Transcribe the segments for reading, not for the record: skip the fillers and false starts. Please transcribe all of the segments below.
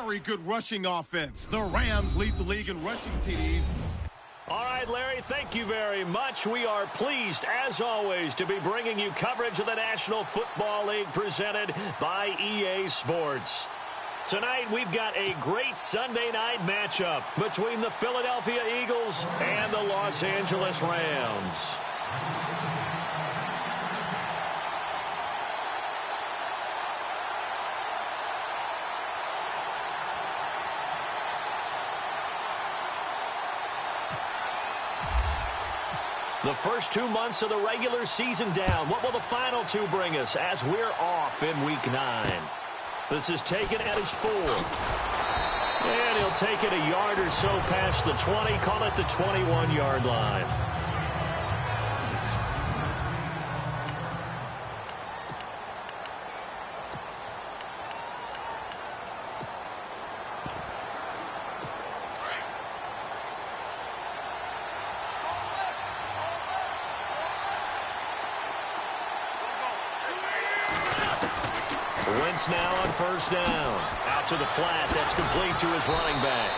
very good rushing offense. The Rams lead the league in rushing TDs. All right, Larry, thank you very much. We are pleased, as always, to be bringing you coverage of the National Football League presented by EA Sports. Tonight, we've got a great Sunday night matchup between the Philadelphia Eagles and the Los Angeles Rams. The first 2 months of the regular season down. What will the final two bring us as we're off in Week 9? This is taken at his 4. And he'll take it a yard or so past the 20. Call it the 21-yard line. Wentz now on first down. Out to the flat. That's complete to his running back.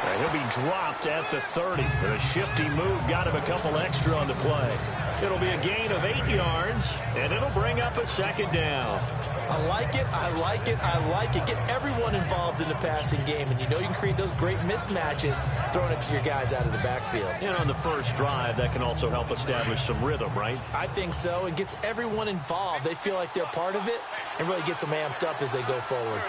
And he'll be dropped at the 30. But a shifty move got him a couple extra on the play. It'll be a gain of 8 yards, and it'll bring up a second down. I like it, I like it, I like it. Get everyone involved in the passing game, and you know you can create those great mismatches throwing it to your guys out of the backfield. And on the first drive, that can also help establish some rhythm, right? I think so. It gets everyone involved. They feel like they're part of it, and really gets them amped up as they go forward.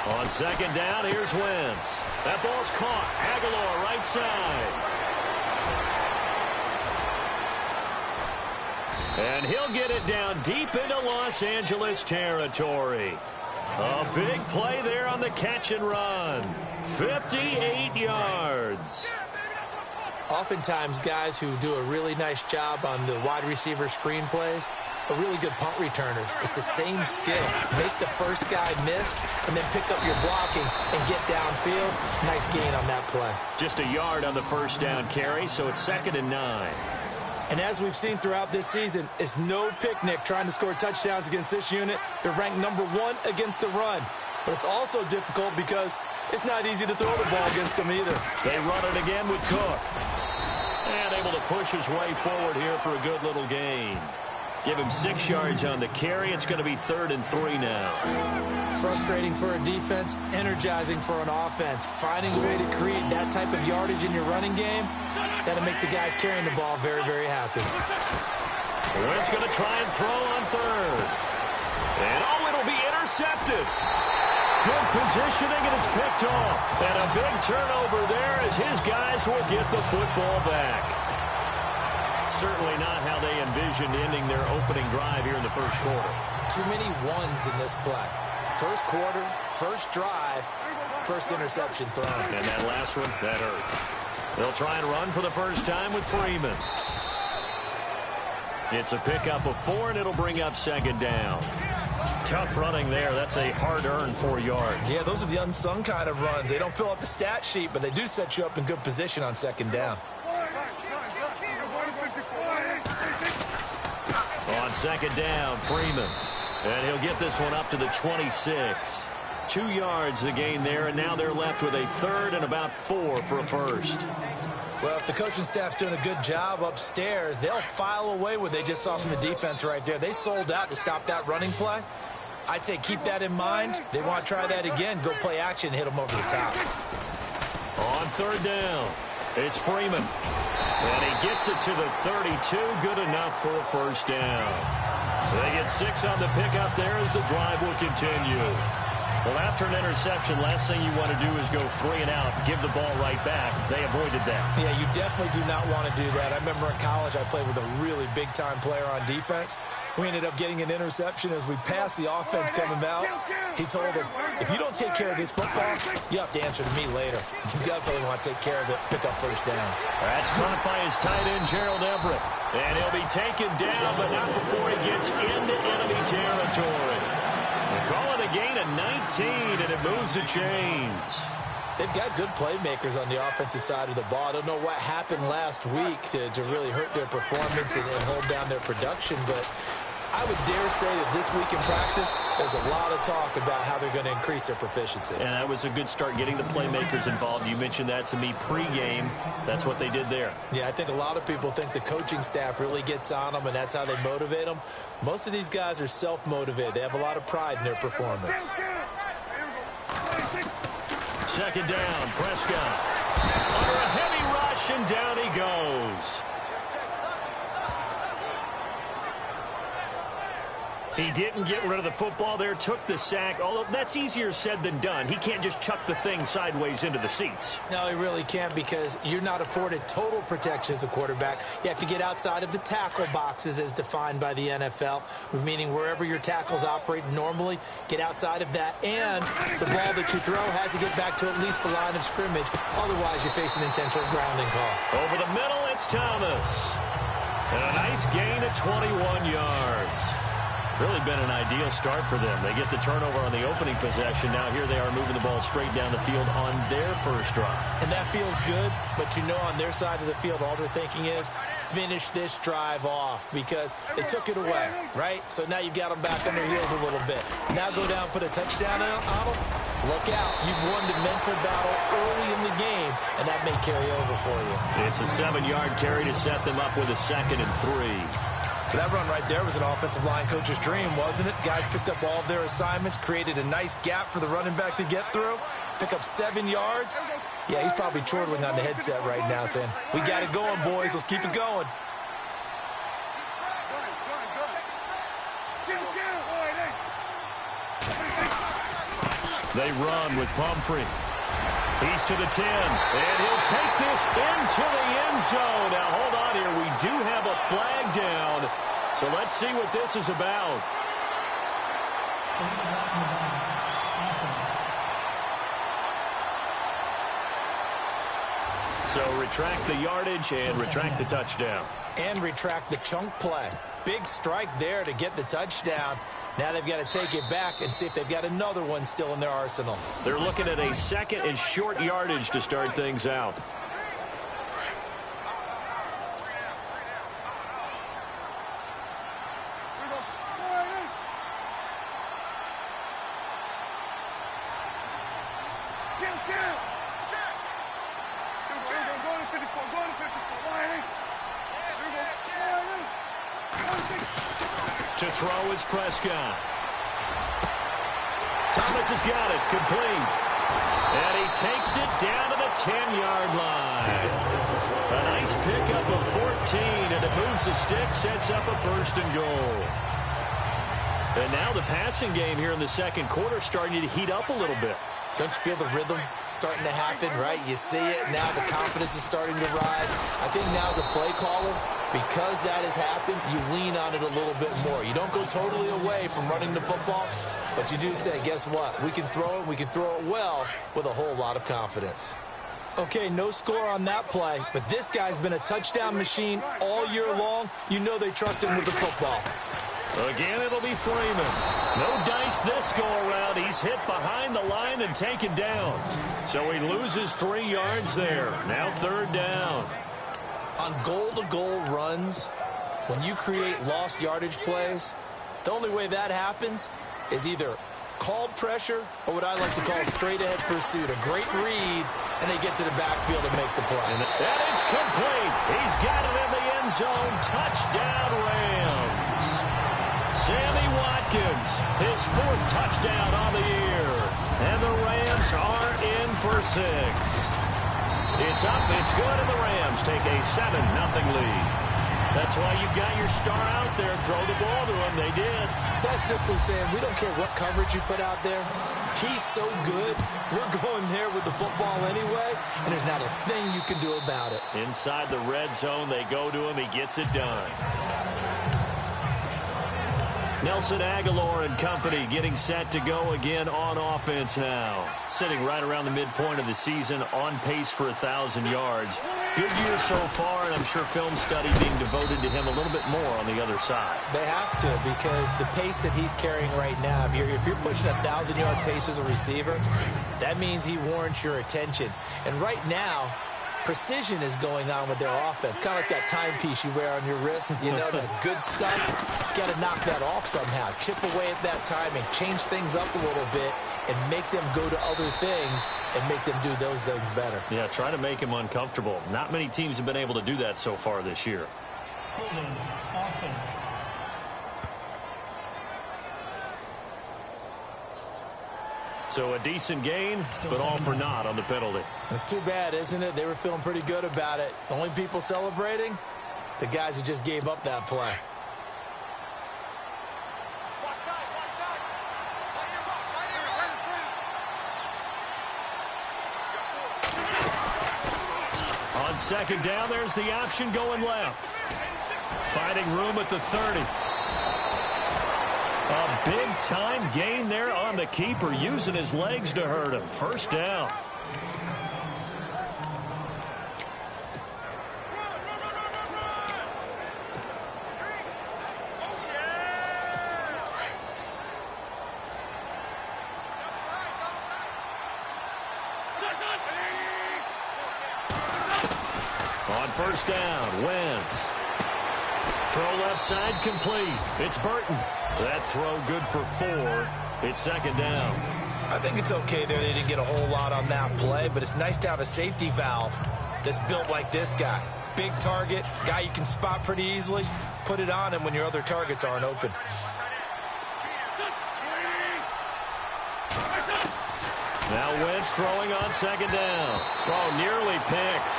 On second down, here's Wentz. That ball's caught. Aguilar right side. And he'll get it down deep into Los Angeles territory. A big play there on the catch and run. 58 yards. Oftentimes, guys who do a really nice job on the wide receiver screen plays are really good punt returners. It's the same skill. Make the first guy miss and then pick up your blocking and get downfield. Nice gain on that play. Just a yard on the first down carry, so it's 2nd and 9. And as we've seen throughout this season, it's no picnic trying to score touchdowns against this unit. They're ranked number 1 against the run. But it's also difficult because it's not easy to throw the ball against them either. They run it again with Cook. And able to push his way forward here for a good little gain. Give him 6 yards on the carry. It's going to be 3rd and 3 now. Frustrating for a defense, energizing for an offense. Finding a way to create that type of yardage in your running game, that'll make the guys carrying the ball very, very happy. Wentz going to try and throw on 3rd. And it'll be intercepted. Good positioning, and it's picked off. And a big turnover there as his guys will get the football back. Certainly not how they envisioned ending their opening drive here in the first quarter. Too many ones in this play. First quarter, first drive, first interception thrown. And that last one, that hurts. They'll try and run for the first time with Freeman. It's a pickup of 4, and it'll bring up 2nd down. Tough running there. That's a hard-earned 4 yards. Yeah, those are the unsung kind of runs. They don't fill up the stat sheet, but they do set you up in good position on 2nd down. On 2nd down, Freeman. And he'll get this one up to the 26. 2 yards the gain there, and now they're left with a 3rd and about 4 for a first. Well, if the coaching staff's doing a good job upstairs, they'll file away what they just saw from the defense right there. They sold out to stop that running play. I'd say keep that in mind. They want to try that again. Go play action, hit them over the top. On 3rd down, it's Freeman. And he gets it to the 32. Good enough for a first down. They get 6 on the pickup there as the drive will continue. Well, after an interception, last thing you want to do is go 3 and out, give the ball right back. They avoided that. Yeah, you definitely do not want to do that. I remember in college I played with a really big-time player on defense. We ended up getting an interception as we passed the offense coming out. He told him, if you don't take care of this football, you have to answer to me later. You definitely want to take care of it, pick up first downs. That's caught by his tight end, Gerald Everett. And he'll be taken down, but not before he gets into enemy territory. They call it a gain of 19, and it moves the chains. They've got good playmakers on the offensive side of the ball. I don't know what happened last week to really hurt their performance and hold down their production, but I would dare say that this week in practice, there's a lot of talk about how they're going to increase their proficiency. And that was a good start, getting the playmakers involved. You mentioned that to me pregame. That's what they did there. Yeah, I think a lot of people think the coaching staff really gets on them, and that's how they motivate them. Most of these guys are self-motivated. They have a lot of pride in their performance. Second down, Prescott. Under a heavy rush, and down he goes. He didn't get rid of the football there, took the sack. Although that's easier said than done. He can't just chuck the thing sideways into the seats. No, he really can't, because you're not afforded total protection as a quarterback. You have to get outside of the tackle boxes as defined by the NFL, meaning wherever your tackles operate normally, get outside of that. And the ball that you throw has to get back to at least the line of scrimmage. Otherwise, you're facing intentional grounding call. Over the middle, it's Thomas. And a nice gain of 21 yards. Really been an ideal start for them. They get the turnover on the opening possession. Now here they are moving the ball straight down the field on their first drive. And that feels good, but you know on their side of the field, all they're thinking is finish this drive off, because they took it away, right? So now you've got them back on their heels a little bit. Now go down, put a touchdown on them. Look out. You've won the mental battle early in the game, and that may carry over for you. It's a 7-yard carry to set them up with a 2nd and 3. That run right there was an offensive line coach's dream, wasn't it? Guys picked up all of their assignments, created a nice gap for the running back to get through, pick up 7 yards. Yeah, he's probably chortling on the headset right now saying, we got it going, boys. Let's keep it going. They run with Pumphrey. He's to the 10, and he'll take this into the end zone. Now, hold on here. We do have a flag down, so let's see what this is about. So retract the yardage and retract the touchdown. And retract the chunk play. Big strike there to get the touchdown. Now they've got to take it back and see if they've got another one still in their arsenal. They're looking at a 2nd and short yardage to start things out. To throw is Prescott. Thomas has got it, complete. And he takes it down to the 10-yard line. A nice pickup of 14, and it moves the stick, sets up a 1st and goal. And now the passing game here in the second quarter starting to heat up a little bit. Don't you feel the rhythm starting to happen, right? You see it. Now the confidence is starting to rise. I think now as a play caller, because that has happened, you lean on it a little bit more. You don't go totally away from running the football, but you do say, guess what? We can throw it. We can throw it well with a whole lot of confidence. Okay, no score on that play, but this guy's been a touchdown machine all year long. You know they trust him with the football. Again, it'll be Freeman. No dice this go-around. He's hit behind the line and taken down. So he loses 3 yards there. Now 3rd down. On goal-to-goal runs, when you create lost yardage plays, the only way that happens is either called pressure or what I like to call straight-ahead pursuit. A great read, and they get to the backfield and make the play. And it's complete. He's got it in the end zone. Touchdown, Rams. Sammy Watkins, his 4th touchdown on the year. And the Rams are in for 6. It's up, it's good, and the Rams take a 7-0 lead. That's why you've got your star out there. Throw the ball to him. They did. That's simply saying we don't care what coverage you put out there. He's so good. We're going there with the football anyway, and there's not a thing you can do about it. Inside the red zone, they go to him. He gets it done. Nelson Aguilar and company getting set to go again on offense now. Sitting right around the midpoint of the season, on pace for 1,000 yards. Good year so far, and I'm sure film study being devoted to him a little bit more on the other side. They have to, because the pace that he's carrying right now, if you're pushing a 1,000-yard pace as a receiver, that means he warrants your attention. And right now, precision is going on with their offense. Kind of like that timepiece you wear on your wrist. You know, that good stuff. Got to knock that off somehow. Chip away at that timing. Change things up a little bit and make them go to other things and make them do those things better. Yeah, try to make him uncomfortable. Not many teams have been able to do that so far this year. Holding offense. So a decent gain, but all for naught on the penalty. It's too bad, isn't it? They were feeling pretty good about it. The only people celebrating, the guys who just gave up that play. On second down, there's the option going left. Finding room at the 30. A big-time gain there on the keeper, using his legs to hurt him. First down. On first down, Wentz. Throw left side complete. It's Burton. That throw good for 4. It's second down. I think it's okay there. They didn't get a whole lot on that play, but it's nice to have a safety valve that's built like this guy. Big target, guy you can spot pretty easily. Put it on him when your other targets aren't open. Now Wentz throwing on second down. Oh, nearly picked.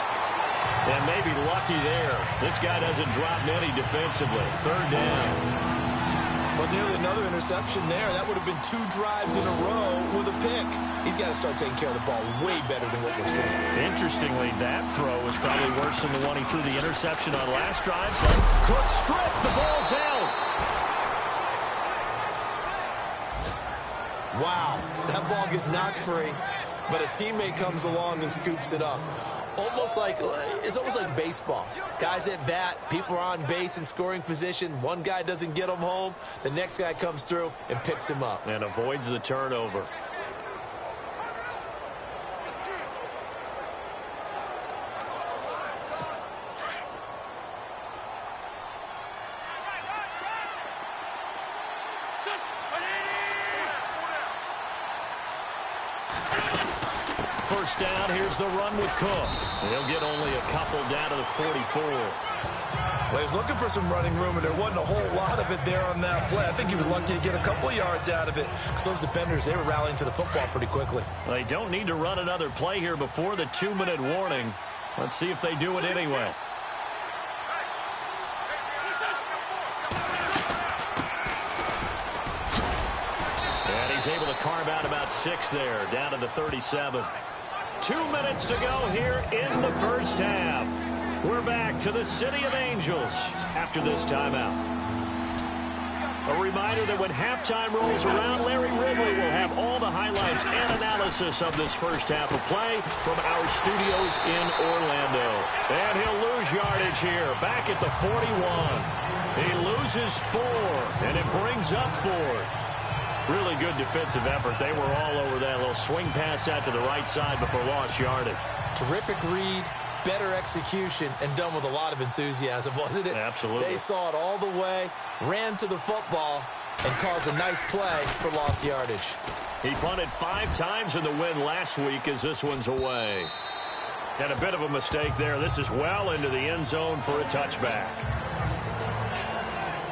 And maybe lucky there. This guy doesn't drop many defensively. Third down. But nearly another interception there. That would have been 2 drives in a row with a pick. He's got to start taking care of the ball way better than what we're seeing. Interestingly, that throw was probably worse than the one he threw the interception on last drive. But Cook stripped. The ball's out. Wow. That ball gets knocked free, but a teammate comes along and scoops it up. It's almost like baseball. Guys at bat, people are on base in scoring position. One guy doesn't get him home. The next guy comes through and picks him up. And avoids the turnover. First down, here's the run with Cook. He'll get only a couple down to the 44. Well, he's looking for some running room, and there wasn't a whole lot of it there on that play. I think he was lucky to get a couple of yards out of it, because those defenders, they were rallying to the football pretty quickly. They don't need to run another play here before the 2-minute warning. Let's see if they do it anyway. And he's able to carve out about 6 there, down to the 37. 2 minutes to go here in the first half. We're back to the City of Angels after this timeout. A reminder that when halftime rolls around, Larry Ridley will have all the highlights and analysis of this first half of play from our studios in Orlando. And he'll lose yardage here, back at the 41. He loses 4, and it brings up 4. Really good defensive effort. They were all over that little swing pass out to the right side before lost yardage. Terrific read, better execution, and done with a lot of enthusiasm, wasn't it? Absolutely. They saw it all the way, ran to the football, and caused a nice play for lost yardage. He punted 5 times in the win last week as this one's away. And a bit of a mistake there. This is well into the end zone for a touchback.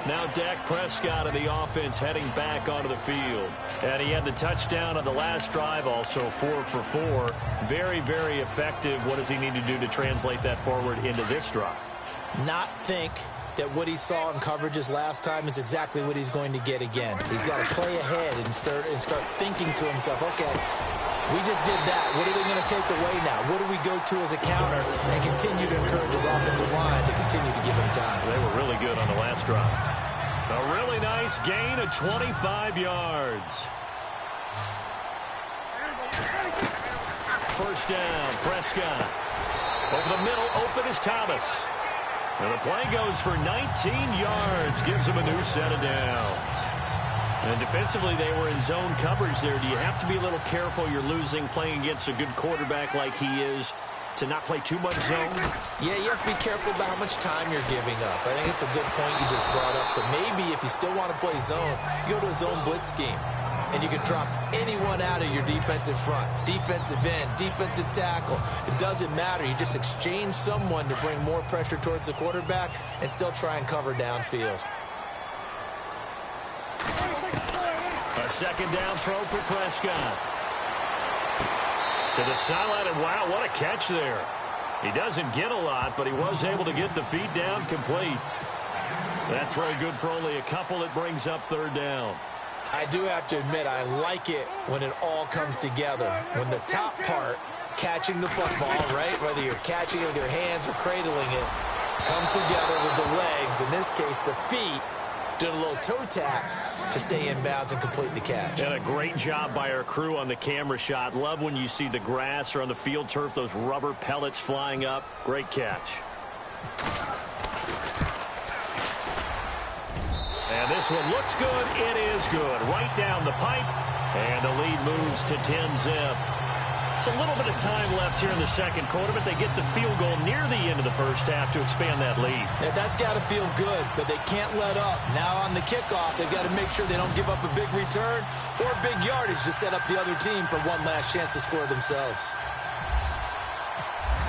Now Dak Prescott of the offense heading back onto the field. And he had the touchdown on the last drive, also 4 for 4. Very, very effective. What does he need to do to translate that forward into this drive? Not think that what he saw in coverages last time is exactly what he's going to get again. He's got to play ahead and start thinking to himself, okay, we just did that. What are they going to take away now? What do we go to as a counter? And continue to encourage his offensive line to continue to give him time. They were really good on the last drive. A really nice gain of 25 yards. First down, Prescott. Over the middle, open is Thomas. And the play goes for 19 yards. Gives him a new set of downs. And defensively, they were in zone coverage there. Do you have to be a little careful? You're losing playing against a good quarterback like he is. to not play too much zone? Yeah, you have to be careful about how much time you're giving up. I think it's a good point you just brought up. So maybe if you still want to play zone, you go to a zone blitz scheme. And you can drop anyone out of your defensive front, defensive end, defensive tackle. It doesn't matter. You just exchange someone to bring more pressure towards the quarterback and still try and cover downfield. A second down throw for Prescott. To the sideline, and wow, what a catch there. He doesn't get a lot, but he was able to get the feet down complete. That throw good for only a couple. It brings up third down. I do have to admit, I like it when it all comes together. When the top part, catching the football, right, whether you're catching it with your hands or cradling it, comes together with the legs, in this case the feet, doing a little toe tap to stay in bounds and complete the catch. And a great job by our crew on the camera shot. Love when you see the grass or on the field turf, those rubber pellets flying up. Great catch. And this one looks good. It is good. Right down the pipe. And the lead moves to 10-zip. It's a little bit of time left here in the second quarter, but they get the field goal near the end of the first half to expand that lead. Yeah, that's got to feel good, but they can't let up. Now on the kickoff, they've got to make sure they don't give up a big return or big yardage to set up the other team for one last chance to score themselves.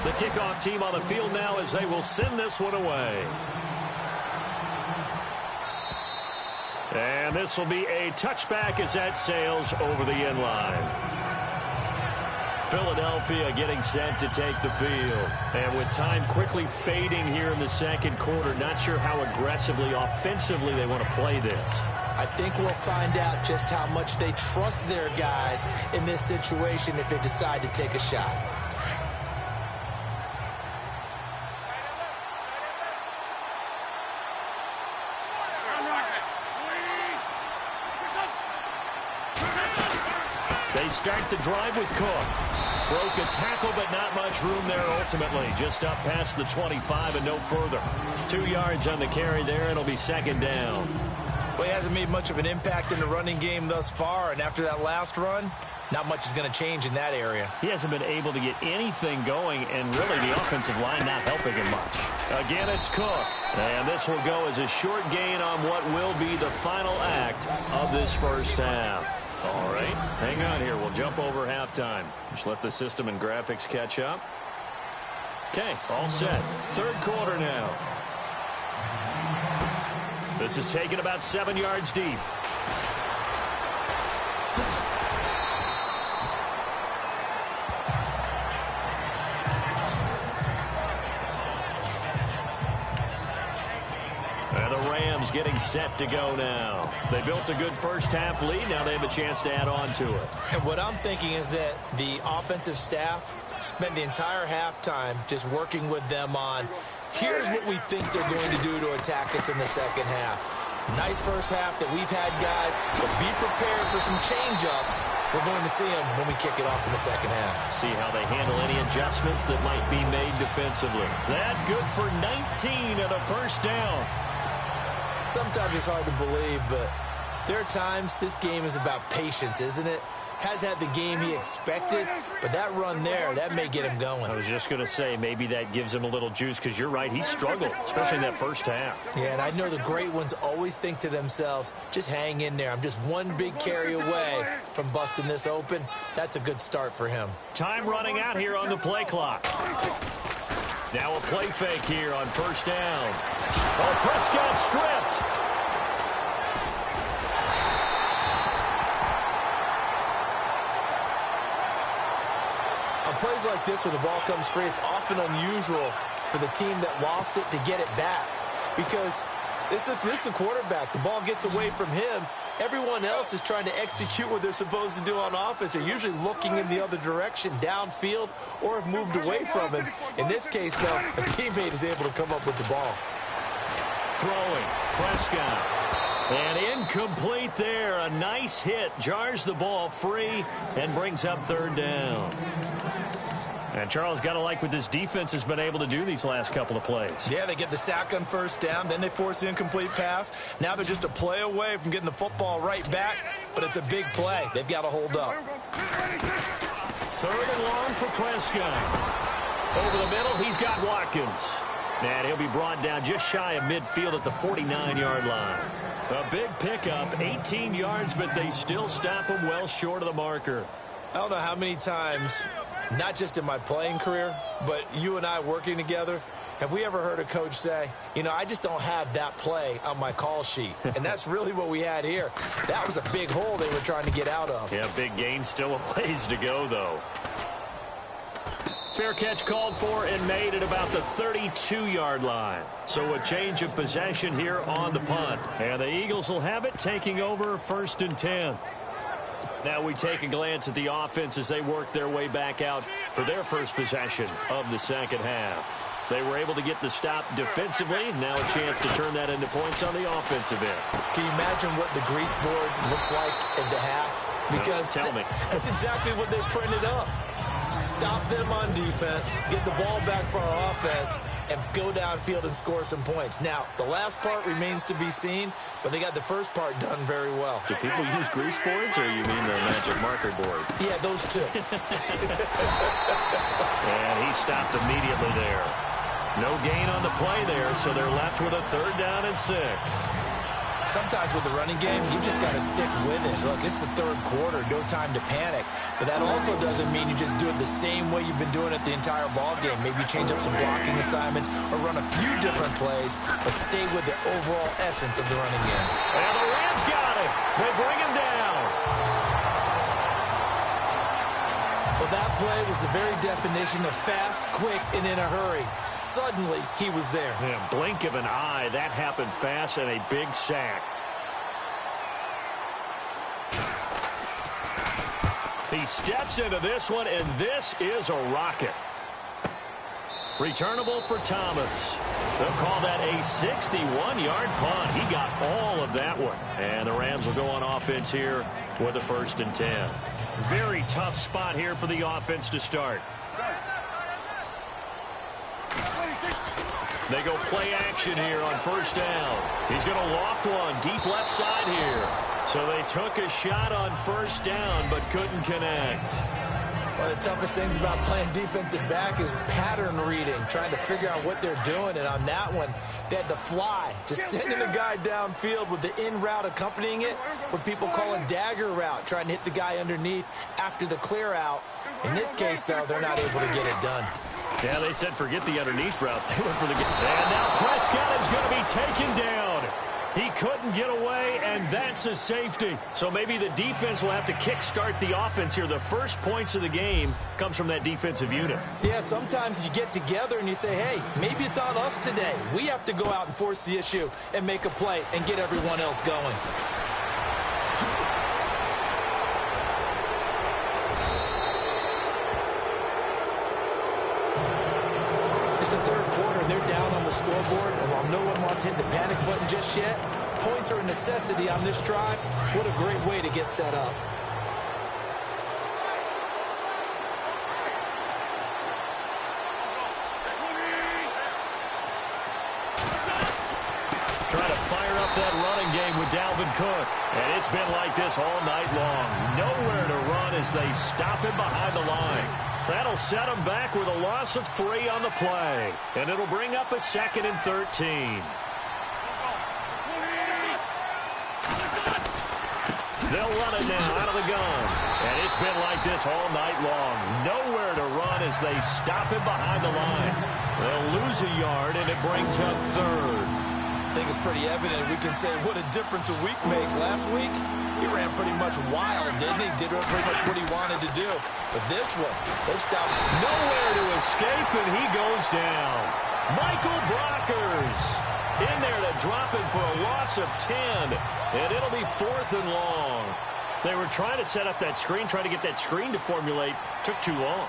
The kickoff team on the field now as they will send this one away. And this will be a touchback as that sails over the end line. Philadelphia getting set to take the field. And with time quickly fading here in the second quarter, not sure how aggressively, offensively they want to play this. I think we'll find out just how much they trust their guys in this situation if they decide to take a shot. They start the drive with Cook. Broke a tackle, but not much room there ultimately. Just up past the 25 and no further. 2 yards on the carry there. It'll be second down. Well, he hasn't made much of an impact in the running game thus far, and after that last run, not much is going to change in that area. He hasn't been able to get anything going, and really the offensive line not helping him much. Again, it's Cook. And this will go as a short gain on what will be the final act of this first half. All right, hang on here. We'll jump over halftime. Just let the system and graphics catch up. Okay, all set. Third quarter now. This is taken about 7 yards deep. And the Rams getting set to go now. They built a good first half lead. Now they have a chance to add on to it. And what I'm thinking is that the offensive staff spent the entire halftime just working with them on, here's what we think they're going to do to attack us in the second half. Nice first half that we've had, guys, but be prepared for some change-ups. We're going to see them when we kick it off in the second half. See how they handle any adjustments that might be made defensively. That good for 19 and a first down. Sometimes it's hard to believe, but there are times this game is about patience, isn't it? Has had the game he expected, but that run there, that may get him going. I was just going to say, maybe that gives him a little juice, because you're right, he struggled, especially in that first half. Yeah, and I know the great ones always think to themselves, just hang in there. I'm just one big carry away from busting this open. That's a good start for him. Time running out here on the play clock. Now a play fake here on first down. Oh, Prescott stripped. On plays like this, when the ball comes free, it's often unusual for the team that lost it to get it back. Because this is the quarterback. The ball gets away from him. Everyone else is trying to execute what they're supposed to do on offense. They're usually looking in the other direction, downfield, or have moved away from him. In this case, though, a teammate is able to come up with the ball. Throwing, Prescott. And incomplete there. A nice hit. Jars the ball free and brings up third down. And Charles, got to like what this defense has been able to do these last couple of plays. Yeah, they get the sack on first down, then they force the incomplete pass. Now they're just a play away from getting the football right back, but it's a big play. They've got to hold up. Third and long for Prescott. Over the middle, he's got Watkins. And he'll be brought down just shy of midfield at the 49-yard line. A big pickup, 18 yards, but they still stop him well short of the marker. I don't know how many times, not just in my playing career, but you and I working together, have we ever heard a coach say, you know, I just don't have that play on my call sheet. And that's really what we had here. That was a big hole they were trying to get out of. Yeah, big gain, still a ways to go, though. Fair catch called for and made at about the 32-yard line. So a change of possession here on the punt. And the Eagles will have it, taking over 1st and 10. Now we take a glance at the offense as they work their way back out for their first possession of the second half. They were able to get the stop defensively. Now a chance to turn that into points on the offensive end. Can you imagine what the grease board looks like at the half? Because no, tell me. That's exactly what they printed up. Stop them on defense, get the ball back for our offense, and go downfield and score some points. Now, the last part remains to be seen, but they got the first part done very well. Do people use grease boards, or you mean the magic marker board? Yeah, those two. And he stopped immediately there. No gain on the play there, so they're left with a 3rd down and 6. Sometimes with the running game, you just got to stick with it. Look, it's the 3rd quarter, no time to panic. But that also doesn't mean you just do it the same way you've been doing it the entire ball game. Maybe change up some blocking assignments or run a few different plays, but stay with the overall essence of the running game. And the Rams got it. They bring him down. Well, that play was the very definition of fast, quick, and in a hurry. Suddenly, he was there. Yeah, blink of an eye. That happened fast and a big sack. He steps into this one, and this is a rocket. Returnable for Thomas. They'll call that a 61-yard punt. He got all of that one. And the Rams will go on offense here with a 1st and 10. Very tough spot here for the offense to start. They go play action here on 1st down. He's going to loft one deep left side here. So they took a shot on 1st down but couldn't connect. One of the toughest things about playing defensive back is pattern reading, trying to figure out what they're doing. And on that one, they had the fly, just sending the guy downfield with the in route accompanying it, what people call a dagger route, trying to hit the guy underneath after the clear out. In this case, though, they're not able to get it done. Yeah, they said forget the underneath route. They went for the... And now Prescott is going to be taken down. He couldn't get away, and that's a safety. So maybe the defense will have to kickstart the offense here. The first points of the game comes from that defensive unit. Yeah, sometimes you get together and you say, hey, maybe it's on us today. We have to go out and force the issue and make a play and get everyone else going. It's the 3rd quarter, and they're down on the scoreboard, and while no one wants to hit the panic button just yet, points are a necessity on this drive. What a great way to get set up. Trying to fire up that running game with Dalvin Cook. And it's been like this all night long. Nowhere to run as they stop him behind the line. That'll set him back with a loss of 3 on the play. And it'll bring up a 2nd and 13. They'll run it now out of the gun. And it's been like this all night long. Nowhere to run as they stop him behind the line. They'll lose a yard, and it brings up 3rd. I think it's pretty evident we can say what a difference a week makes. Last week, he ran pretty much wild, didn't he? Did pretty much what he wanted to do. But this one, they stopped. Nowhere to escape, and he goes down. Michael Brockers in there to drop him for a loss of 10, and it'll be 4th and long. They were trying to set up that screen, trying to get that screen to formulate. Took too long.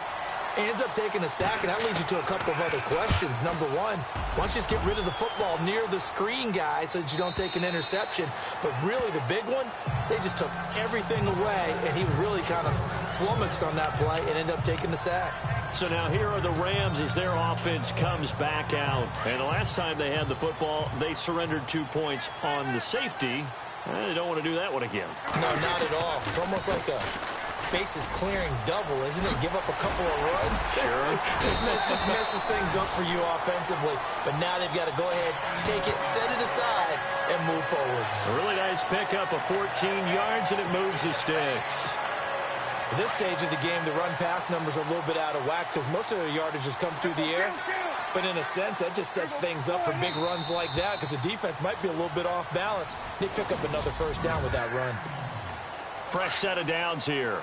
Ends up taking a sack, and that leads you to a couple of other questions. Number one, why don't you just get rid of the football near the screen guy so that you don't take an interception? But really, the big one, they just took everything away, and he was really kind of flummoxed on that play and ended up taking the sack. So now here are the Rams as their offense comes back out. And the last time they had the football, they surrendered 2 points on the safety. They don't want to do that one again. No, not at all. It's almost like a bases clearing double, isn't it? Give up a couple of runs. Sure. just messes things up for you offensively. But now they've got to go ahead, take it, set it aside, and move forward. A really nice pickup of 14 yards, and it moves the sticks. At this stage of the game, the run-pass numbers are a little bit out of whack because most of their yardage has come through the air. But in a sense, that just sets things up for big runs like that because the defense might be a little bit off balance. They pick up another first down with that run. Fresh set of downs here.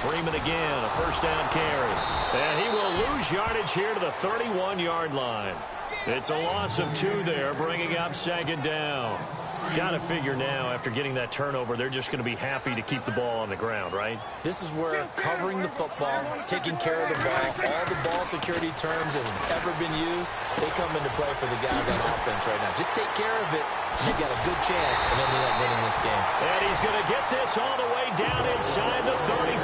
Freeman again, a first down carry. And he will lose yardage here to the 31-yard line. It's a loss of 2 there, bringing up second down. Got to figure now, after getting that turnover, they're just going to be happy to keep the ball on the ground, right? This is where covering the football, taking care of the ball, all the ball security terms that have ever been used, they come into play for the guys on offense right now. Just take care of it, you've got a good chance, and then you end up winning this game. And he's going to get this all the way down inside the 35.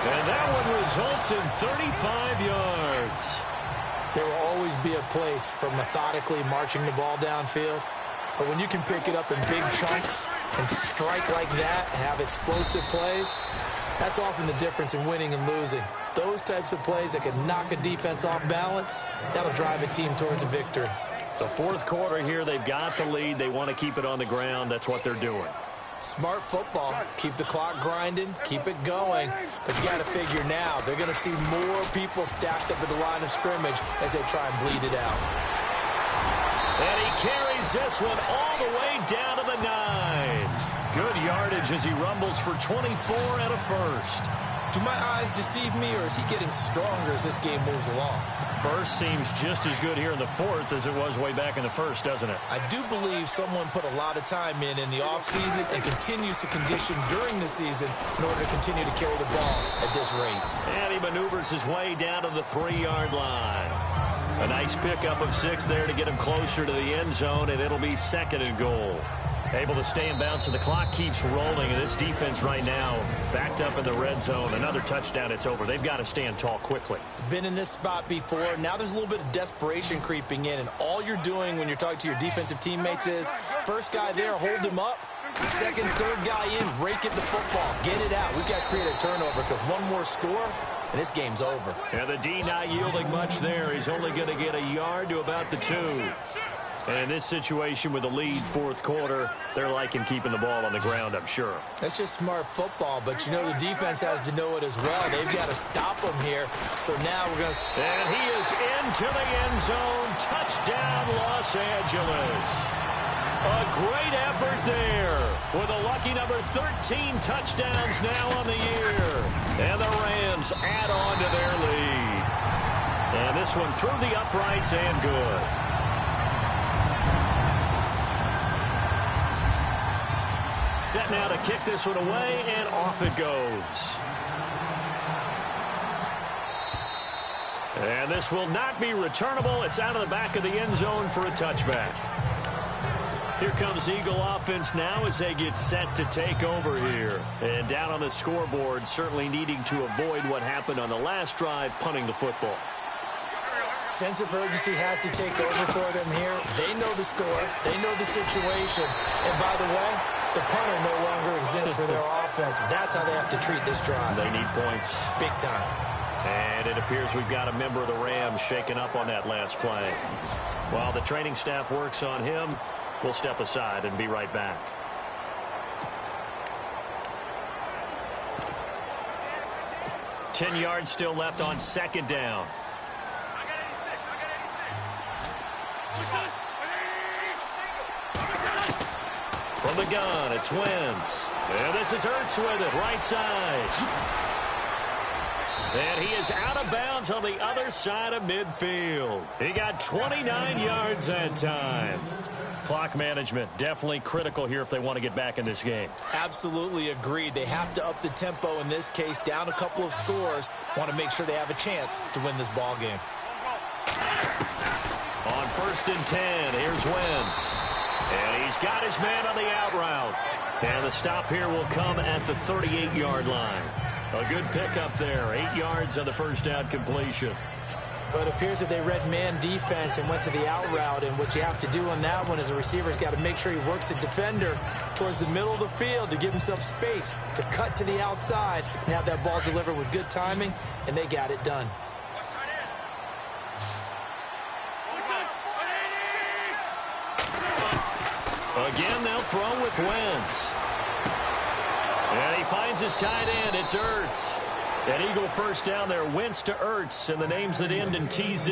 And that one results in 35 yards. There will always be a place for methodically marching the ball downfield. But when you can pick it up in big chunks and strike like that, have explosive plays, that's often the difference in winning and losing. Those types of plays that can knock a defense off balance, that'll drive a team towards a victory. The fourth quarter here, they've got the lead. They want to keep it on the ground. That's what they're doing. Smart football. Keep the clock grinding, keep it going. But you got to figure now, they're going to see more people stacked up at the line of scrimmage as they try and bleed it out. And he carries this one all the way down to the 9. Good yardage as he rumbles for 24 and a first. Do my eyes deceive me, or is he getting stronger as this game moves along? Burst seems just as good here in the fourth as it was way back in the first, doesn't it? I do believe someone put a lot of time in the offseason and continues to condition during the season in order to continue to carry the ball at this rate. And he maneuvers his way down to the 3-yard line. A nice pickup of 6 there to get him closer to the end zone, and it'll be second and goal. Able to stay in bounds, and the clock keeps rolling. And this defense right now backed up in the red zone. Another touchdown, it's over. They've got to stand tall quickly. Been in this spot before. Now there's a little bit of desperation creeping in, and all you're doing when you're talking to your defensive teammates is first guy there, hold him up. Second, third guy in, rake it the football. Get it out. We've got to create a turnover because one more score, and this game's over. And the D not yielding much there. He's only going to get a yard to about the 2. And in this situation with the lead fourth quarter, they're liking keeping the ball on the ground, I'm sure. That's just smart football, but you know the defense has to know it as well. They've got to stop them here. So now we're going to... And he is into the end zone. Touchdown, Los Angeles. A great effort there with a lucky number 13 touchdowns now on the year. And the Rams add on to their lead. And this one through the uprights and good. Set now to kick this one away, and off it goes. And this will not be returnable. It's out of the back of the end zone for a touchback. Here comes Eagle offense now as they get set to take over here. And down on the scoreboard, certainly needing to avoid what happened on the last drive, punting the football. Sense of urgency has to take over for them here. They know the score. They know the situation. And by the way, the punter no longer exists for their offense. That's how they have to treat this drive. They need points. Big time. And it appears we've got a member of the Rams shaken up on that last play. While the training staff works on him, we'll step aside and be right back. Ten yards still left on second down. From the gun, it's Wentz. And this is Ertz with it, right side. And he is out of bounds on the other side of midfield. He got 29 yards that time. Clock management, definitely critical here if they want to get back in this game. Absolutely agreed. They have to up the tempo in this case, down a couple of scores. Want to make sure they have a chance to win this ball game. On 1st and 10, here's Wentz. And he's got his man on the out route. And the stop here will come at the 38-yard line. A good pickup there. 8 yards on the first down completion. Well, it appears that they read man defense and went to the out route, and what you have to do on that one is a receiver's got to make sure he works the defender towards the middle of the field to give himself space to cut to the outside and have that ball delivered with good timing, and they got it done. Again, they'll throw with Wentz. And he finds his tight end. It's Ertz. An Eagle first down there. Wentz to Ertz, and the names that end in TZ.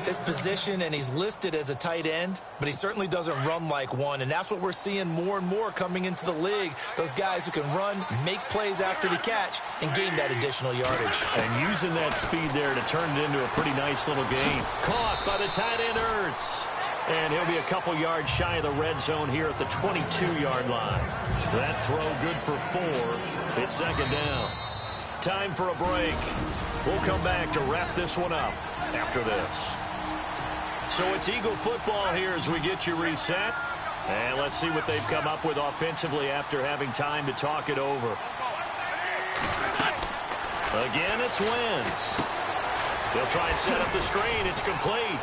His position, and he's listed as a tight end, but he certainly doesn't run like one, and that's what we're seeing more and more coming into the league. Those guys who can run, make plays after the catch, and gain that additional yardage. And using that speed there to turn it into a pretty nice little gain. Caught by the tight end, Ertz. And he'll be a couple yards shy of the red zone here at the 22-yard line. That throw good for 4. It's second down. Time for a break. We'll come back to wrap this one up after this. So it's Eagle football here as we get you reset. And let's see what they've come up with offensively after having time to talk it over. Again, it's Wentz. He'll try and set up the screen. It's complete.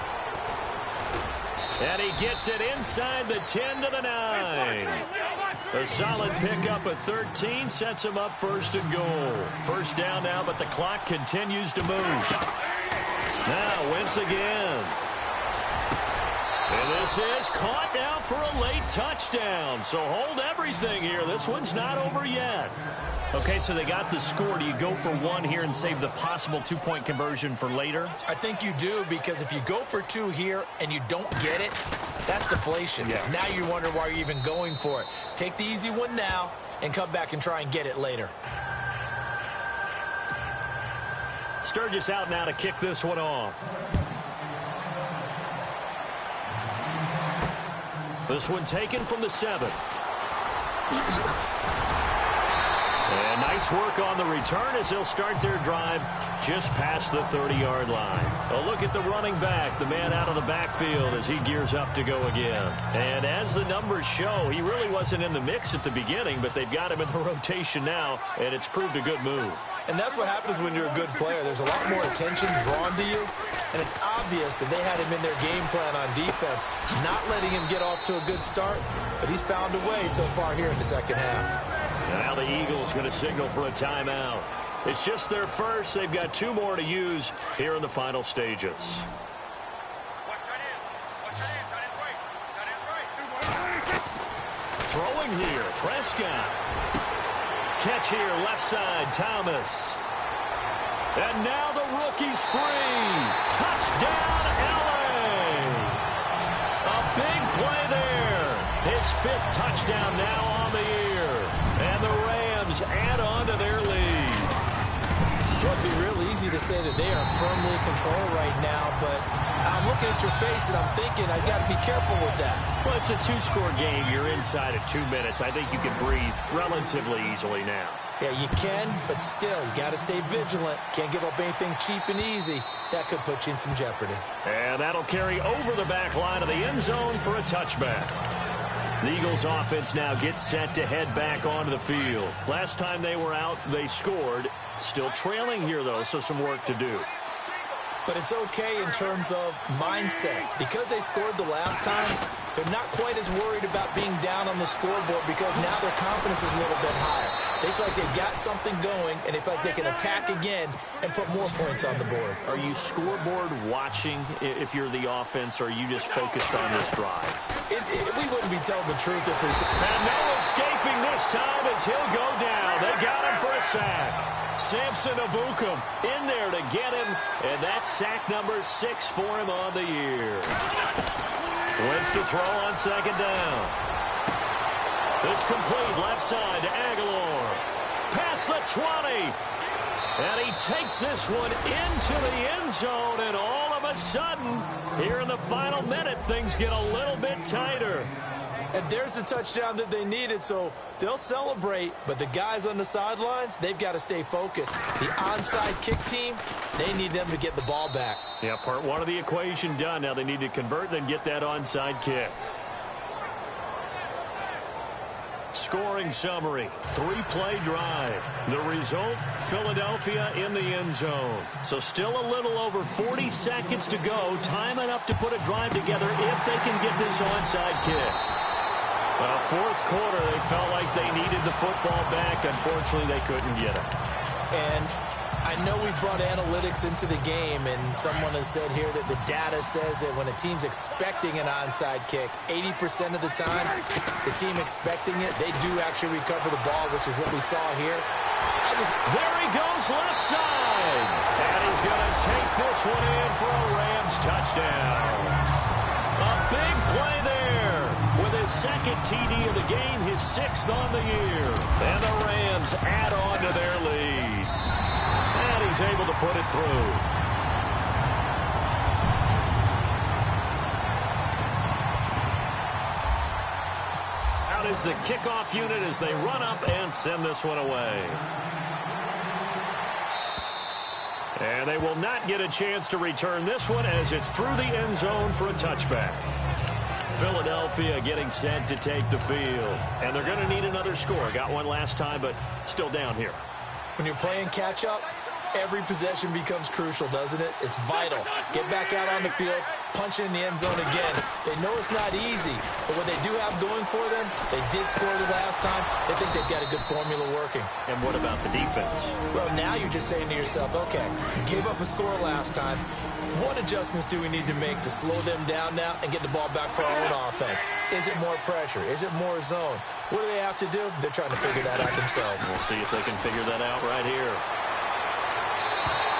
And he gets it inside the 10 to the 9. A solid pickup at 13 sets him up first and goal. First down now, but the clock continues to move. Now, Wentz again. And this is caught now for a late touchdown. So hold everything here. This one's not over yet. Okay, so they got the score. Do you go for 1 here and save the possible 2-point conversion for later? I think you do, because if you go for 2 here and you don't get it, that's deflation. Yeah. Now you wonder why you're even going for it. Take the easy one now and come back and try and get it later. Sturgis out now to kick this one off. This one taken from the 7. And nice work on the return as they'll start their drive just past the 30-yard line. A look at the running back, the man out of the backfield as he gears up to go again. And as the numbers show, he really wasn't in the mix at the beginning, but they've got him in the rotation now, and it's proved a good move. And that's what happens when you're a good player. There's a lot more attention drawn to you, and it's obvious that they had him in their game plan on defense, not letting him get off to a good start, but he's found a way so far here in the second half. Now the Eagles going to signal for a timeout. It's just their first. They've got 2 more to use here in the final stages. Throwing here, Prescott. Catch here, left side, Thomas. And now the rookie's free. Touchdown, LA. A big play there. His 5th touchdown now on the year. And the Rams add on to their lead. Well, it'd be real easy to say that they are firmly in control right now, but I'm looking at your face and I'm thinking I've got to be careful with that. Well, it's a 2-score game. You're inside at 2 minutes. I think you can breathe relatively easily now. Yeah, you can, but still, you got to stay vigilant. Can't give up anything cheap and easy. That could put you in some jeopardy. And that'll carry over the back line of the end zone for a touchback. The Eagles offense now gets set to head back onto the field. Last time they were out, they scored. Still trailing here, though, so some work to do. But it's okay in terms of mindset. Because they scored the last time, they're not quite as worried about being down on the scoreboard because now their confidence is a little bit higher. They feel like they've got something going, and they feel like they can attack again and put more points on the board. Are you scoreboard watching if you're the offense, or are you just focused on this drive? We wouldn't be telling the truth if we said. And no escaping this time as he'll go down. They got him for a sack. Samson Abukum in there to get him, and that's sack number 6 for him on the year. Wentz to throw on second down. It's complete left side to Aguilar. Past the 20. And he takes this one into the end zone, and all of a sudden, here in the final minute, things get a little bit tighter. And there's the touchdown that they needed, so they'll celebrate. But the guys on the sidelines, they've got to stay focused. The onside kick team, they need them to get the ball back. Yeah, part 1 of the equation done. Now they need to convert and get that onside kick. Scoring summary, 3-play drive. The result, Philadelphia in the end zone. So still a little over 40 seconds to go. Time enough to put a drive together if they can get this onside kick. Well, fourth quarter, they felt like they needed the football back. Unfortunately, they couldn't get it. And I know we've brought analytics into the game, and someone has said here that the data says that when a team's expecting an onside kick, 80% of the time, the team expecting it, they do actually recover the ball, which is what we saw here. There he goes left side. And he's going to take this one in for a Rams touchdown. A big play there with his second TD of the game, his 6th on the year. And the Rams add on to their lead. And he's able to put it through. Out is the kickoff unit as they run up and send this one away. And they will not get a chance to return this one as it's through the end zone for a touchback. Philadelphia getting set to take the field. And they're going to need another score. Got one last time, but still down here. When you're playing catch-up, every possession becomes crucial, doesn't it? It's vital. Get back out on the field, punch in the end zone again. They know it's not easy, but what they do have going for them, they did score the last time. They think they've got a good formula working. And what about the defense? Well, now you're just saying to yourself, okay, gave up a score last time. What adjustments do we need to make to slow them down now and get the ball back for our own offense? Is it more pressure? Is it more zone? What do they have to do? They're trying to figure that out themselves. We'll see if they can figure that out right here.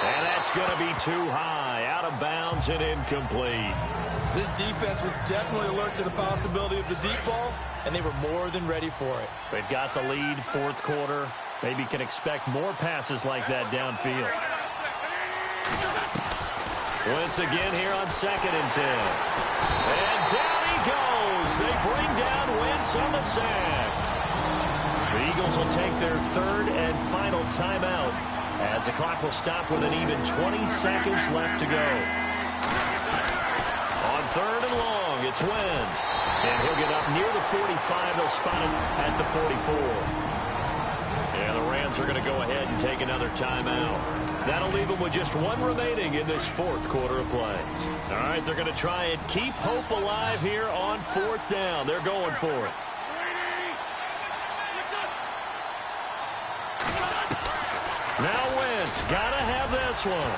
And that's going to be too high, out of bounds and incomplete. This defense was definitely alert to the possibility of the deep ball, and they were more than ready for it. They've got the lead, fourth quarter. Maybe can expect more passes like that downfield. Once again here on 2nd and 10. And down he goes. They bring down Wentz on the sack. The Eagles will take their 3rd and final timeout as the clock will stop with an even 20 seconds left to go. On 3rd and long, it's Wentz. And he'll get up near the 45. They'll spot him at the 44. And the Rams are going to go ahead and take another timeout. That'll leave them with just one remaining in this 4th quarter of play. All right, they're going to try and keep hope alive here on 4th down. They're going for it. Now Wentz, gotta have this one.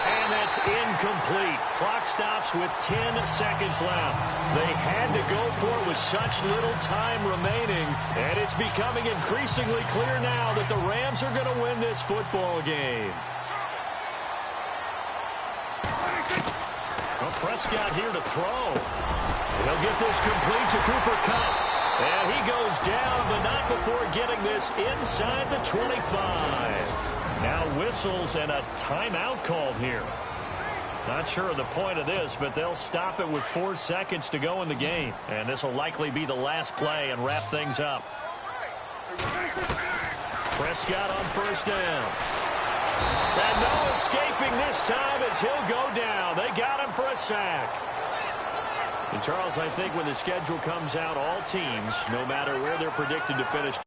And that's incomplete. Clock stops with 10 seconds left. They had to go for it with such little time remaining. And it's becoming increasingly clear now that the Rams are going to win this football game. Well, Prescott here to throw. He'll get this complete to Cooper Kupp. And he goes down, but not before getting this inside the 25. Now whistles and a timeout called here. Not sure of the point of this, but they'll stop it with 4 seconds to go in the game. And this will likely be the last play and wrap things up. Prescott on 1st down. And no escaping this time as he'll go down. They got him for a sack. And Charles, I think when the schedule comes out, all teams, no matter where they're predicted to finish